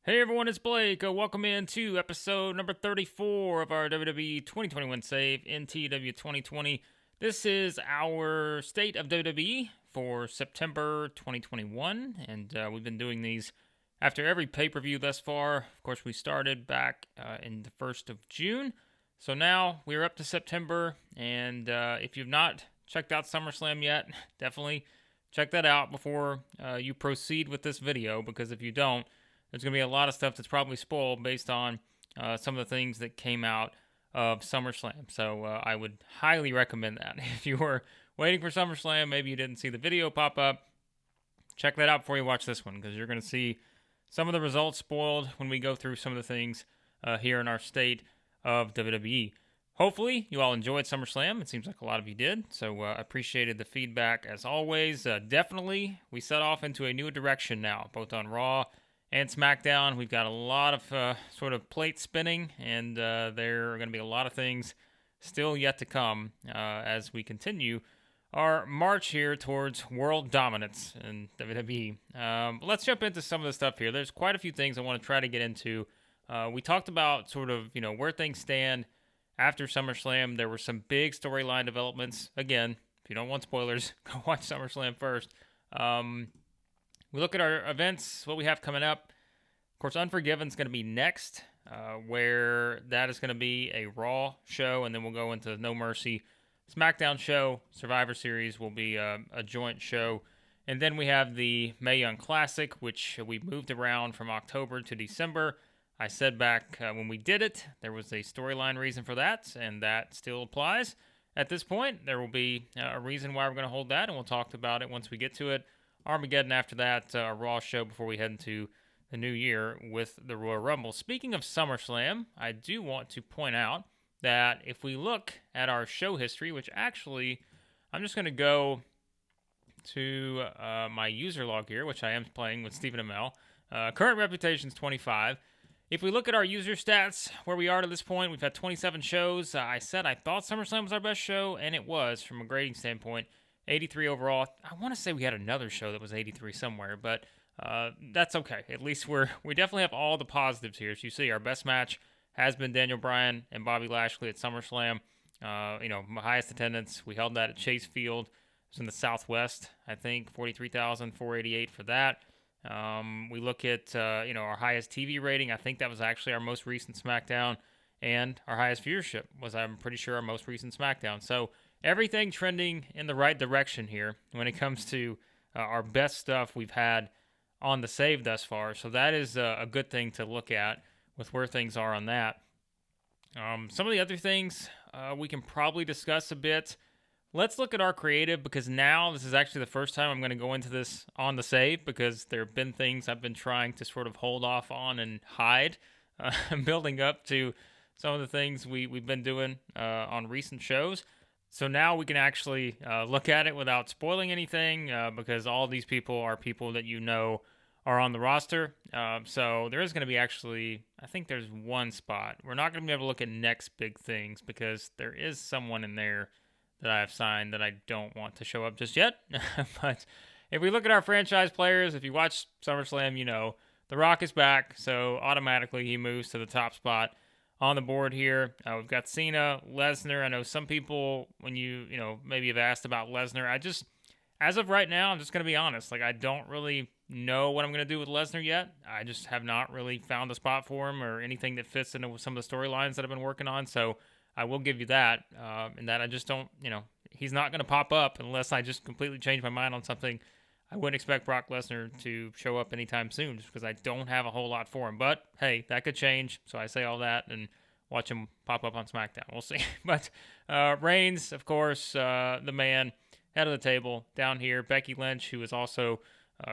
Hey everyone, it's Blake. Welcome in to episode number 34 of our WWE 2021 save in TEW 2020. This is our State of WWE for September 2021, and we've been doing these after every pay-per-view thus far. Of course, we started back in the 1st of June, so now we're up to September, and if you've not checked out SummerSlam yet, definitely check that out before you proceed with this video, because if you don't, there's going to be a lot of stuff that's probably spoiled based on some of the things that came out of SummerSlam. So I would highly recommend that. If you were waiting for SummerSlam, maybe you didn't see the video pop up, check that out before you watch this one, because you're going to see some of the results spoiled when we go through some of the things here in our State of WWE. Hopefully, you all enjoyed SummerSlam. It seems like a lot of you did, so I appreciated the feedback as always. Definitely, we set off into a new direction now, both on Raw and SmackDown. We've got a lot of sort of plate spinning, and there are going to be a lot of things still yet to come as we continue our march here towards world dominance in WWE. Let's jump into some of the stuff here. There's quite a few things I want to try to get into. We talked about sort of, where things stand after SummerSlam. There were some big storyline developments. Again, if you don't want spoilers, go watch SummerSlam first. We look at our events, what we have coming up. Of course, Unforgiven's going to be next, where that is going to be a Raw show, and then we'll go into No Mercy. SmackDown show, Survivor Series will be a joint show. And then we have the Mae Young Classic, which we moved around from October to December. I said back when we did it, there was a storyline reason for that, and that still applies. At this point, there will be a reason why we're going to hold that, and we'll talk about it once we get to it. Armageddon after that, a Raw show before we head into the new year with the Royal Rumble. Speaking of SummerSlam, I do want to point out that if we look at our show history, which actually, I'm just going to go to my user log here, which I am playing with Stephen Amell. Current reputation is 25. If we look at our user stats, where we are to this point, we've had 27 shows. I said I thought SummerSlam was our best show, and it was from a grading standpoint. 83 overall. I want to say we had another show that was 83 somewhere, but that's okay. At least we definitely have all the positives here. As you see, our best match has been Daniel Bryan and Bobby Lashley at SummerSlam. My highest attendance, we held that at Chase Field. It was in the Southwest, I think, 43,488 for that. We look at our highest TV rating. I think that was actually our most recent SmackDown, and our highest viewership was, I'm pretty sure, our most recent SmackDown. So everything trending in the right direction here when it comes to our best stuff we've had on the save thus far. So that is a good thing to look at with where things are on that. Some of the other things we can probably discuss a bit. Let's look at our creative, because now this is actually the first time I'm going to go into this on the save, because there have been things I've been trying to sort of hold off on and hide, building up to some of the things we've been doing on recent shows. So now we can actually look at it without spoiling anything, because all these people are people that are on the roster. So there is going to be actually, I think there's one spot. We're not going to be able to look at next big things, because there is someone in there that I have signed that I don't want to show up just yet. But if we look at our franchise players, if you watch SummerSlam, The Rock is back, so automatically he moves to the top spot on the board here. We've got Cena, Lesnar. I know some people, when maybe have asked about Lesnar, as of right now, I'm just going to be honest. I don't really know what I'm going to do with Lesnar yet. I just have not really found a spot for him or anything that fits into some of the storylines that I've been working on. So I will give you that. And that I just don't, he's not going to pop up unless I just completely change my mind on something. I wouldn't expect Brock Lesnar to show up anytime soon, just because I don't have a whole lot for him. But, hey, that could change. So I say all that and watch him pop up on SmackDown. We'll see. But Reigns, of course, the man, head of the table down here. Becky Lynch, who is also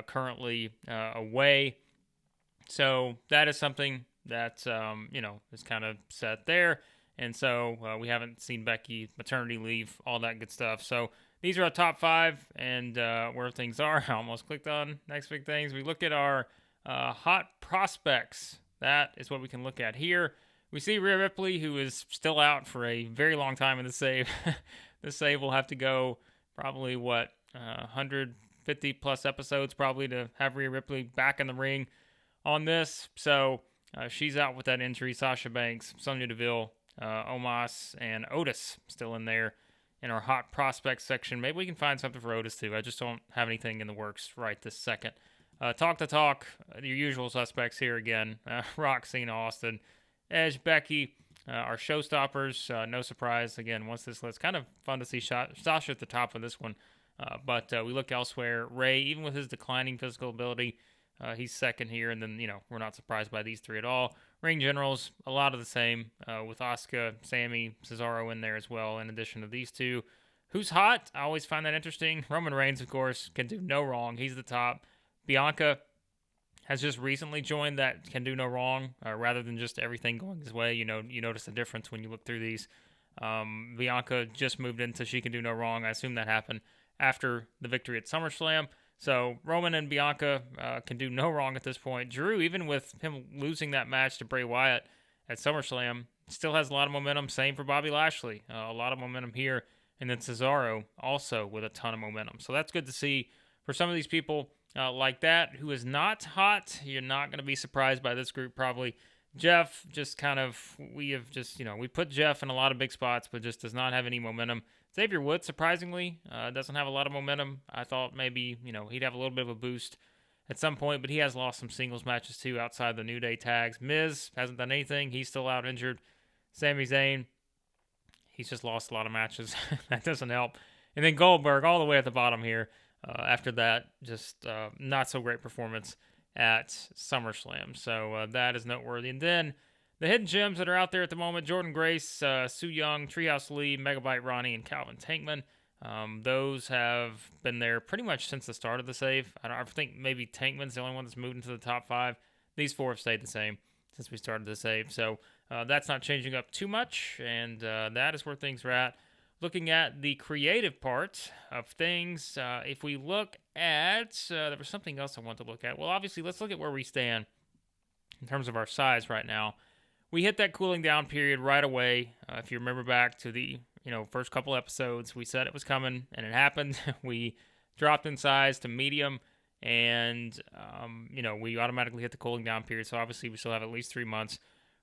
currently away. So that is something that, is kind of set there. And so we haven't seen Becky maternity leave, all that good stuff. So these are our top 5 and where things are. I almost clicked on next big things. We look at our hot prospects. That is what we can look at here. We see Rhea Ripley, who is still out for a very long time in the save. The save will have to go probably, 150 plus episodes probably to have Rhea Ripley back in the ring on this. So she's out with that injury. Sasha Banks, Sonya Deville, Omos, and Otis still in there in our hot prospect section. Maybe we can find something for Otis too. I just don't have anything in the works right this second. Talk to talk, your usual suspects here again. Rock, Cena, Austin, Edge, Becky, our showstoppers. No surprise, again, once this list. Kind of fun to see Sasha at the top of this one. But we look elsewhere. Ray, even with his declining physical ability, he's second here. And then, we're not surprised by these three at all. Ring generals, a lot of the same, with Asuka, Sammy, Cesaro in there as well, in addition to these two. Who's hot? I always find that interesting. Roman Reigns, of course, can do no wrong. He's the top. Bianca has just recently joined that can do no wrong, rather than just everything going his way. You notice the difference when you look through these. Bianca just moved into she can do no wrong. I assume that happened after the victory at SummerSlam. So Roman and Bianca can do no wrong at this point. Drew, even with him losing that match to Bray Wyatt at SummerSlam, still has a lot of momentum. Same for Bobby Lashley. A lot of momentum here. And then Cesaro also with a ton of momentum. So that's good to see for some of these people like that. Who is not hot, you're not going to be surprised by this group probably. Jeff, just kind of, we put Jeff in a lot of big spots, but just does not have any momentum. Xavier Woods, surprisingly, doesn't have a lot of momentum. I thought maybe, he'd have a little bit of a boost at some point, but he has lost some singles matches too outside the New Day tags. Miz hasn't done anything. He's still out injured. Sami Zayn, he's just lost a lot of matches. That doesn't help. And then Goldberg all the way at the bottom here. After that, just not so great performance at SummerSlam. So that is noteworthy. And then the hidden gems that are out there at the moment: Jordan Grace, Su Yung, Treehouse Lee, Megabyte Ronnie, and Calvin Tankman. Those have been there pretty much since the start of the save. I think maybe Tankman's the only one that's moved into the top 5. These 4 have stayed the same since we started the save. So that's not changing up too much, and that is where things are at. Looking at the creative part of things, if we look at, there was something else I want to look at. Well, obviously, let's look at where we stand in terms of our size right now. We hit that cooling down period right away. If you remember back to the first couple episodes, we said it was coming, and it happened. We dropped in size to medium, and we automatically hit the cooling down period. So obviously, we still have at least 3 months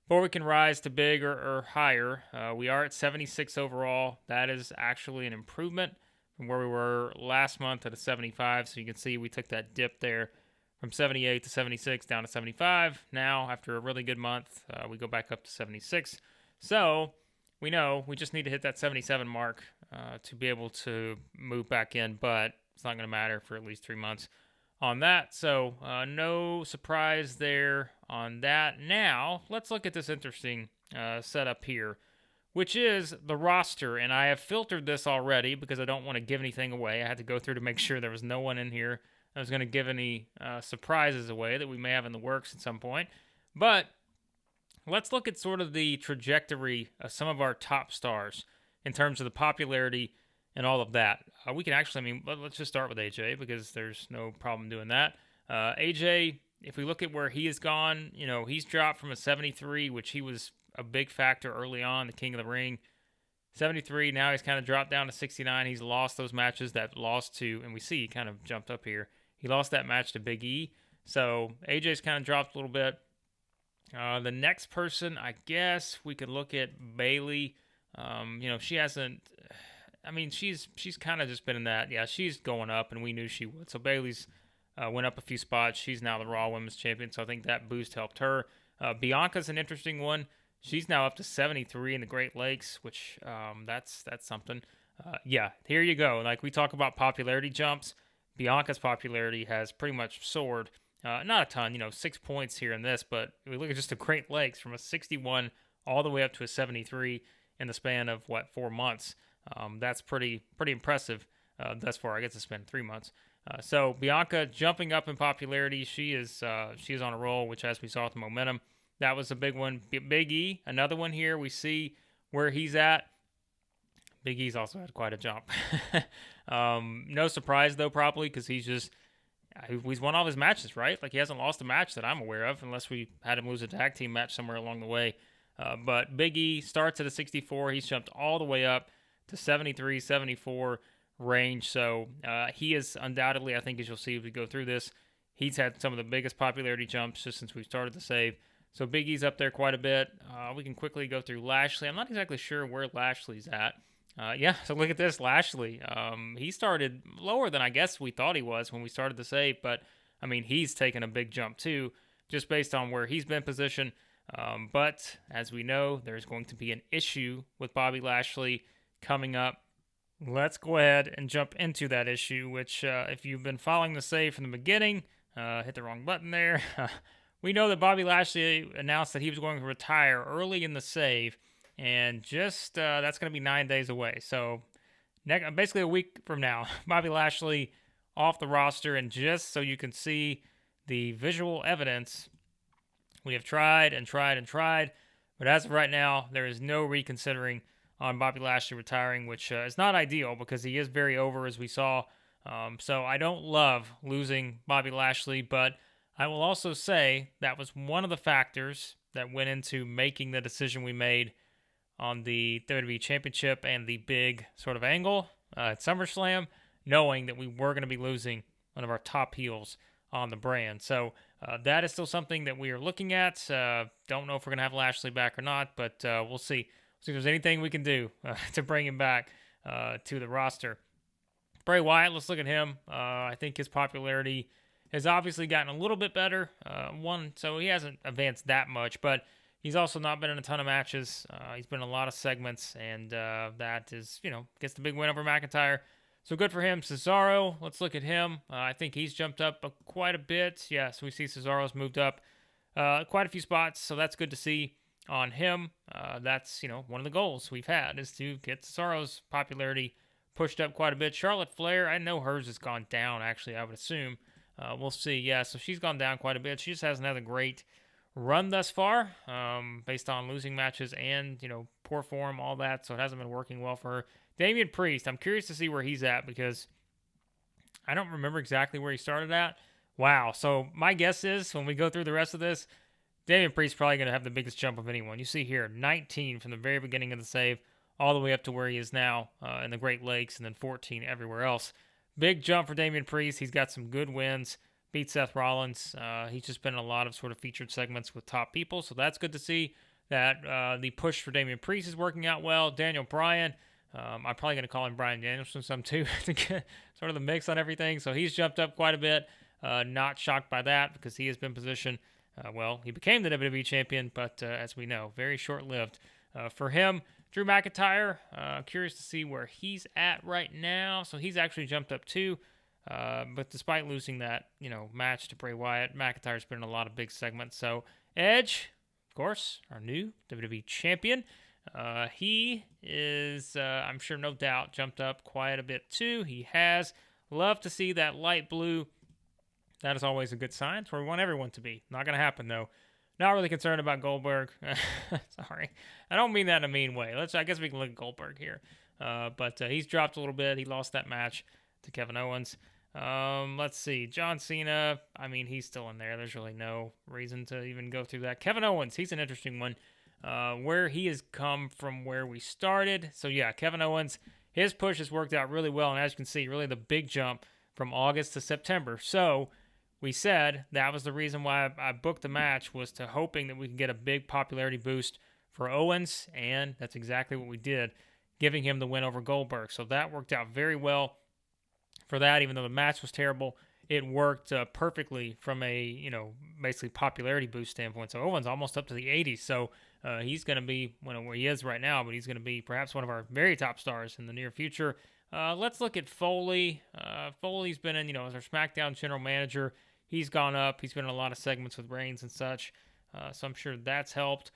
before we can rise to big or higher. We are at 76 overall. That is actually an improvement from where we were last month at a 75. So you can see we took that dip there from 78 to 76 down to 75. Now, after a really good month, we go back up to 76. So we know we just need to hit that 77 mark to be able to move back in, but it's not going to matter for at least 3 months on that. So no surprise there on that. Now, let's look at this interesting setup here, which is the roster. And I have filtered this already because I don't want to give anything away. I had to go through to make sure there was no one in here that was going to give any surprises away that we may have in the works at some point. But let's look at sort of the trajectory of some of our top stars in terms of the popularity and all of that. We can actually, let's just start with AJ because there's no problem doing that. AJ, if we look at where he has gone, he's dropped from a 73, which he was a big factor early on, the King of the Ring. 73, now he's kind of dropped down to 69. He's lost those matches that lost to, and we see he kind of jumped up here. He lost that match to Big E. So AJ's kind of dropped a little bit. The next person, I guess we could look at Bayley. She hasn't, she's kind of just been in that. Yeah, she's going up, and we knew she would. So Bayley's went up a few spots. She's now the Raw Women's Champion, so I think that boost helped her. Bianca's an interesting one. She's now up to 73 in the Great Lakes, which that's something. Here you go. Like we talk about popularity jumps, Bianca's popularity has pretty much soared. Not a ton, 6 points here in this, but we look at just the Great Lakes from a 61 all the way up to a 73 in the span of 4 months. That's pretty impressive thus far. I guess it's been 3 months. So Bianca jumping up in popularity. She is on a roll, which as we saw with the momentum, that was a big one. Big E, another one here. We see where he's at. Big E's also had quite a jump. No surprise though, probably because he's won all his matches, right? Like he hasn't lost a match that I'm aware of, unless we had him lose a tag team match somewhere along the way. But Big E starts at a 64. He's jumped all the way up to 73, 74 range. So he is undoubtedly, I think as you'll see as we go through this, he's had some of the biggest popularity jumps just since we started the save. So Big E's up there quite a bit. We can quickly go through Lashley. I'm not exactly sure where Lashley's at. So look at this, Lashley. He started lower than I guess we thought he was when we started the save, but I mean, he's taken a big jump too, just based on where he's been positioned. But as we know, there's going to be an issue with Bobby Lashley coming up. Let's go ahead and jump into that issue, which if you've been following the save from the beginning, hit the wrong button there. We know that Bobby Lashley announced that he was going to retire early in the save, and just that's going to be 9 days away. So basically a week from now, Bobby Lashley off the roster. And just so you can see the visual evidence, we have tried and tried and tried, but as of right now, there is no reconsidering on Bobby Lashley retiring, which is not ideal because he is very over, as we saw. So I don't love losing Bobby Lashley, but I will also say that was one of the factors that went into making the decision we made on the WWE Championship and the big sort of angle at SummerSlam, knowing that we were going to be losing one of our top heels on the brand. So that is still something that we are looking at. Don't know if we're going to have Lashley back or not, but we'll see. See if there's anything we can do to bring him back to the roster. Bray Wyatt, let's look at him. I think his popularity has obviously gotten a little bit better. So he hasn't advanced that much, but he's also not been in a ton of matches. He's been in a lot of segments, and that is, gets the big win over McIntyre. So good for him. Cesaro, let's look at him. I think he's jumped up quite a bit. Yeah, so we see Cesaro's moved up quite a few spots, so that's good to see on him. That's, one of the goals we've had is to get Cesaro's popularity pushed up quite a bit. Charlotte Flair, I know hers has gone down, actually, I would assume. We'll see. Yeah, so she's gone down quite a bit. She just hasn't had a great run thus far, based on losing matches and, poor form, all that, so it hasn't been working well for her. Damian Priest, I'm curious to see where he's at because I don't remember exactly where he started at. Wow, so my guess is when we go through the rest of this, Damian Priest's probably going to have the biggest jump of anyone. You see here, 19 from the very beginning of the save all the way up to where he is now in the Great Lakes, and then 14 everywhere else. Big jump for Damian Priest. He's got some good wins. Beat Seth Rollins. He's just been in a lot of sort of featured segments with top people, so that's good to see that the push for Damian Priest is working out well. Daniel Bryan, I'm probably going to call him Bryan Danielson some too to get sort of the mix on everything, so he's jumped up quite a bit. Not shocked by that because he has been positioned. He became the WWE champion, but as we know, very short-lived for him. Drew McIntyre, curious to see where he's at right now. So he's actually jumped up too. But despite losing that, match to Bray Wyatt, McIntyre's been in a lot of big segments. So Edge, of course, our new WWE champion. He is, I'm sure, no doubt, jumped up quite a bit too. He has. Love to see that light blue. That is always a good sign. It's where we want everyone to be. Not going to happen, though. Not really concerned about Goldberg. Sorry. I don't mean that in a mean way. I guess we can look at Goldberg here. But he's dropped a little bit. He lost that match to Kevin Owens. Let's see. John Cena, he's still in there. There's really no reason to even go through that. Kevin Owens, he's an interesting one. Where he has come from where we started. So, yeah, Kevin Owens, his push has worked out really well. And as you can see, really the big jump from August to September. So we said that was the reason why I booked the match, was to hoping that we could get a big popularity boost for Owens, and that's exactly what we did, giving him the win over Goldberg. So that worked out very well for that, even though the match was terrible. It worked perfectly from a, basically popularity boost standpoint. So Owens almost up to the 80s. So he's going to be, where he is right now, but he's going to be perhaps one of our very top stars in the near future. Let's look at Foley. Foley's been in, as our SmackDown general manager. He's gone up. He's been in a lot of segments with Reigns and such. So I'm sure that's helped.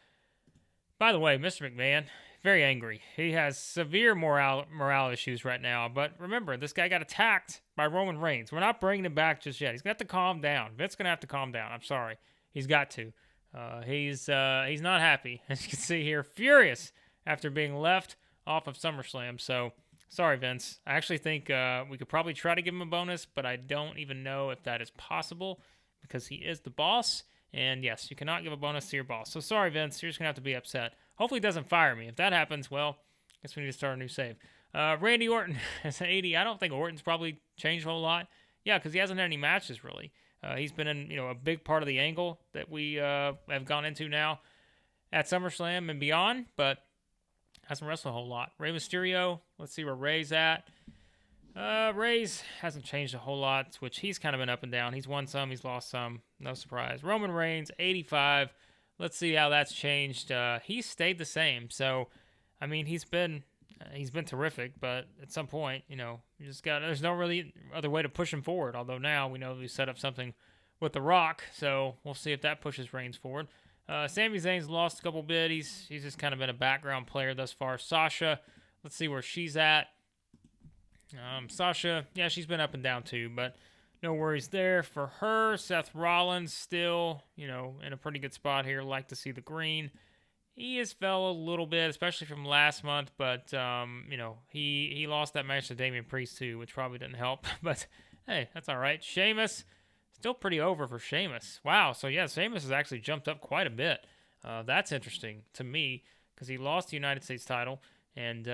By the way, Mr. McMahon, very angry. He has severe morale issues right now. But remember, this guy got attacked by Roman Reigns. We're not bringing him back just yet. He's going to have to calm down. Vince's going to have to calm down. I'm sorry. He's got to. He's not happy. As you can see here, furious after being left off of SummerSlam. So, sorry, Vince. I actually think we could probably try to give him a bonus, but I don't even know if that is possible because he is the boss. And yes, you cannot give a bonus to your boss. So sorry, Vince. You're just going to have to be upset. Hopefully he doesn't fire me. If that happens, well, I guess we need to start a new save. Randy Orton is 80. I don't think Orton's probably changed a whole lot. Yeah, because he hasn't had any matches, really. He's been in, a big part of the angle that we have gone into now at SummerSlam and beyond, but hasn't wrestled a whole lot. Rey Mysterio, let's see where Rey's at. Rey's hasn't changed a whole lot, which he's kind of been up and down. He's won some, he's lost some, no surprise. Roman Reigns, 85. Let's see how that's changed. He's stayed the same, so I mean he's been terrific, but at some point, you just there's no really other way to push him forward. Although now we know we set up something with The Rock, so we'll see if that pushes Reigns forward. Sami Zayn's lost a couple bit. He's just kind of been a background player thus far. Sasha, let's see where she's at. Sasha, yeah, she's been up and down too, but no worries there for her. Seth Rollins still, in a pretty good spot here. Like to see the green. He has fell a little bit, especially from last month, but, he lost that match to Damian Priest too, which probably didn't help, but hey, that's all right. Sheamus, still pretty over for Sheamus. Wow, so yeah, Sheamus has actually jumped up quite a bit. That's interesting to me, because he lost the United States title. And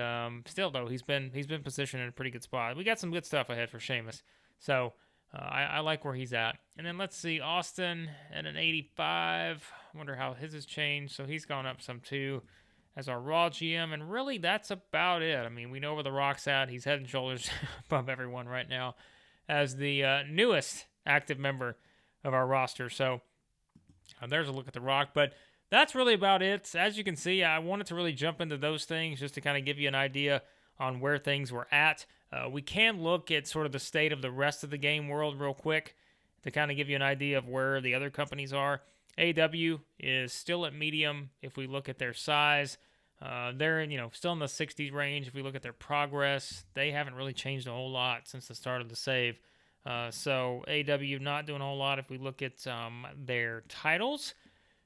still, though, he's been positioned in a pretty good spot. We got some good stuff ahead for Sheamus. So I like where he's at. And then let's see, Austin at an 85. I wonder how his has changed. So he's gone up some too as our Raw GM. And really, that's about it. I mean, we know where The Rock's at. He's head and shoulders above everyone right now as the newest active member of our roster. So there's a look at The Rock. But that's really about it. As you can see, I wanted to really jump into those things just to kind of give you an idea on where things were at. We can look at sort of the state of the rest of the game world real quick to kind of give you an idea of where the other companies are. AEW is still at medium if we look at their size. They're still in the 60s range. If we look at their progress, they haven't really changed a whole lot since the start of the save. So AEW not doing a whole lot if we look at their titles.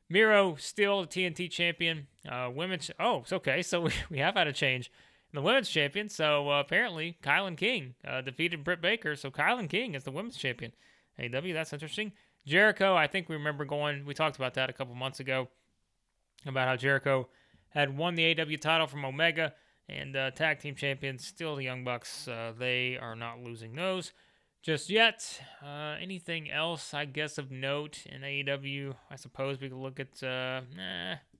Miro still the TNT champion. Women's. Oh, it's okay. So we have had a change in the women's champion. So apparently, Kylan King defeated Britt Baker. So Kylan King is the women's champion. AEW, that's interesting. Jericho, I think we remember we talked about that a couple months ago, about how Jericho had won the AEW title from Omega, and tag team champions, still the Young Bucks. They are not losing those just yet. Anything else, I guess, of note in AEW? I suppose we could look at,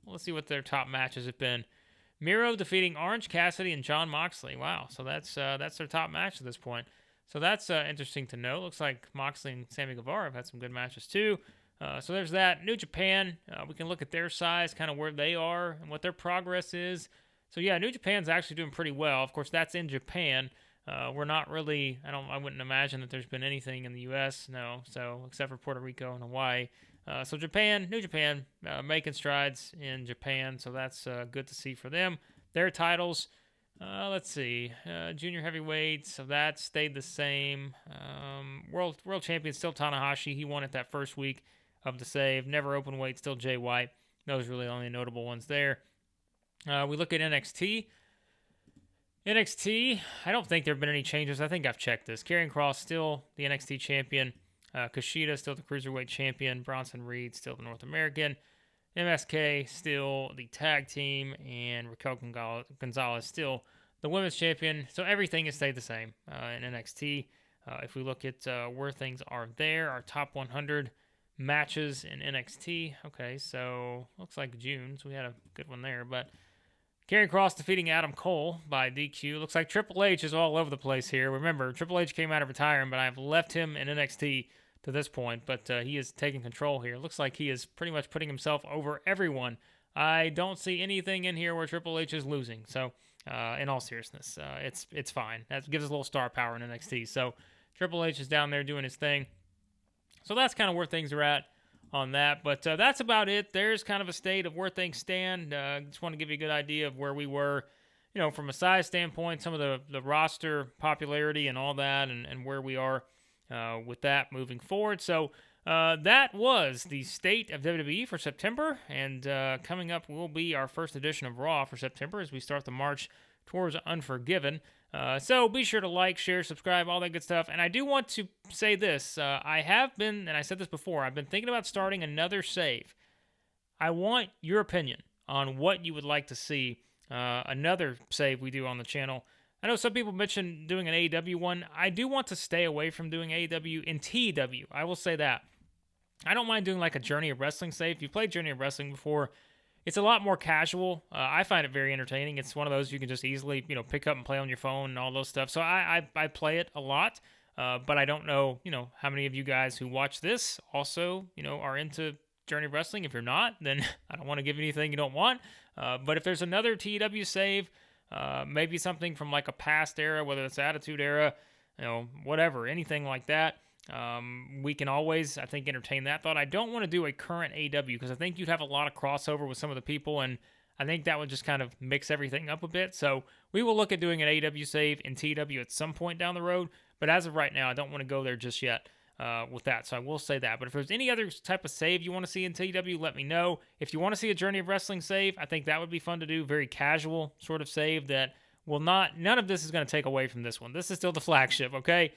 let's see what their top matches have been. Miro defeating Orange Cassidy and Jon Moxley. Wow, so that's their top match at this point. So that's interesting to know. Looks like Moxley and Sammy Guevara have had some good matches too. So there's that. New Japan, we can look at their size, kind of where they are and what their progress is. So yeah, New Japan's actually doing pretty well. Of course, that's in Japan. We're not really, I wouldn't imagine that there's been anything in the U.S., no, so except for Puerto Rico and Hawaii. So Japan, New Japan, making strides in Japan, so that's good to see for them. Their titles, let's see, junior heavyweight, so that stayed the same. World champion, still Tanahashi. He won it that first week of the save. Never open weight, still Jay White. Those are really the only notable ones there. We look at NXT. NXT, I don't think there have been any changes. I think I've checked this. Karrion Kross still the NXT champion. Kushida still the Cruiserweight champion. Bronson Reed still the North American. MSK still the tag team. And Raquel Gonzalez still the women's champion. So everything has stayed the same in NXT. If we look at where things are there, our top 100 matches in NXT. Okay, so looks like June. So we had a good one there. But Karrion Kross defeating Adam Cole by DQ. Looks like Triple H is all over the place here. Remember, Triple H came out of retiring, but I've left him in NXT to this point. But he is taking control here. Looks like he is pretty much putting himself over everyone. I don't see anything in here where Triple H is losing. So, in all seriousness, it's fine. That gives us a little star power in NXT. So, Triple H is down there doing his thing. So that's kind of where things are at on that, but that's about it. There's kind of a state of where things stand. Just want to give you a good idea of where we were, from a size standpoint, some of the roster popularity and all that, and where we are with that moving forward. So that was the State of WWE for September, and coming up will be our first edition of Raw for September as we start the march towards Unforgiven. So be sure to like, share, subscribe, all that good stuff. And I do want to say this. I have been, and I said this before, I've been thinking about starting another save. I want your opinion on what you would like to see another save we do on the channel. I know some people mentioned doing an AEW one. I do want to stay away from doing AEW in TEW. I will say that. I don't mind doing like a Journey of Wrestling save. If you've played Journey of Wrestling before, it's a lot more casual. I find it very entertaining. It's one of those you can just easily, pick up and play on your phone and all those stuff. So I play it a lot, but I don't know, how many of you guys who watch this also, are into Journey of Wrestling. If you're not, then I don't want to give you anything you don't want. But if there's another TEW save, maybe something from like a past era, whether it's Attitude Era, whatever, anything like that. We can always, I think, entertain that thought. I don't want to do a current AW because I think you'd have a lot of crossover with some of the people, and I think that would just kind of mix everything up a bit. So we will look at doing an AW save in TW at some point down the road, but as of right now, I don't want to go there just yet with that. So I will say that. But if there's any other type of save you want to see in TW, let me know. If you want to see a Journey of Wrestling save, I think that would be fun to do. Very casual sort of save that none of this is going to take away from this one. This is still the flagship, okay?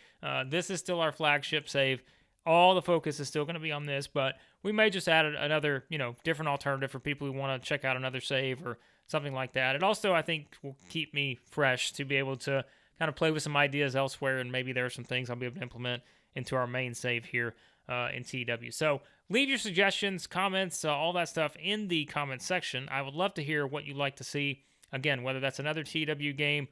This is still our flagship save. All the focus is still going to be on this, but we may just add another, different alternative for people who want to check out another save or something like that. It also, I think, will keep me fresh to be able to kind of play with some ideas elsewhere, and maybe there are some things I'll be able to implement into our main save here in TW. So leave your suggestions, comments, all that stuff in the comments section. I would love to hear what you'd like to see. Again, whether that's another TW game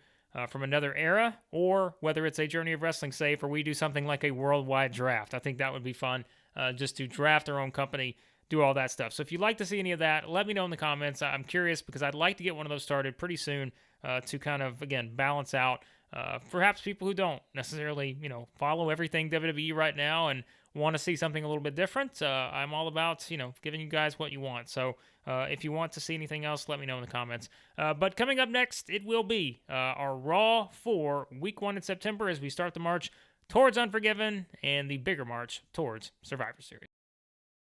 from another era, or whether it's a Journey of Wrestling save, or we do something like a worldwide draft. I think that would be fun, just to draft our own company, do all that stuff. So if you'd like to see any of that, let me know in the comments. I'm curious because I'd like to get one of those started pretty soon to kind of, again, balance out perhaps people who don't necessarily, follow everything WWE right now and want to see something a little bit different. I'm all about, giving you guys what you want. So if you want to see anything else, let me know in the comments. But coming up next, it will be our Raw for Week 1 in September as we start the march towards Unforgiven and the bigger march towards Survivor Series.